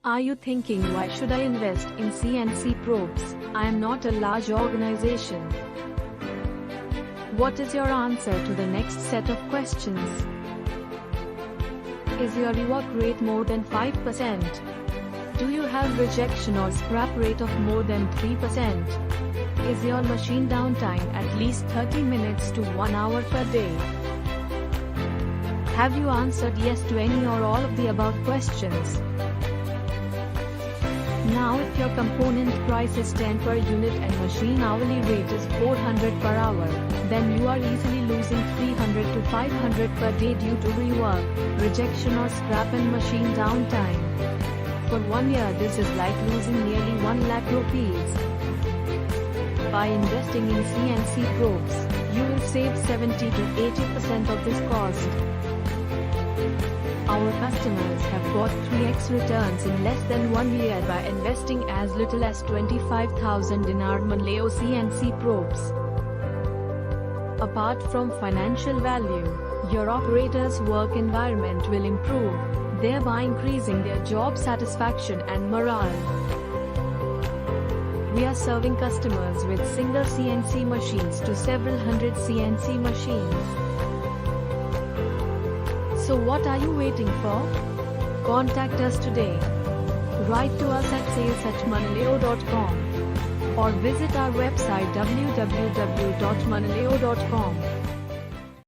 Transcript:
Are you thinking, why should I invest in CNC Probes? I am not a large organization. What is your answer to the next set of questions? Is your rework rate more than 5%? Do you have rejection or scrap rate of more than 3%? Is your machine downtime at least 30 minutes to 1 hour per day? Have you answered yes to any or all of the above questions? Now, if your component price is 10 per unit and machine hourly rate is 400 per hour, then you are easily losing 300 to 500 per day due to rework, rejection or scrap and machine downtime. For 1 year, this is like losing nearly 1 lakh rupees. By investing in CNC Probes, you will save 70 to 80% of this cost. Our customers have got 3x returns in less than 1 year by investing as little as 25,000 in our Manleo CNC Probes. Apart from financial value, your operator's work environment will improve, thereby increasing their job satisfaction and morale. We are serving customers with single CNC machines to several hundred CNC machines. So what are you waiting for? Contact us today. Write to us at sales@manleo.com or visit our website www.manleo.com.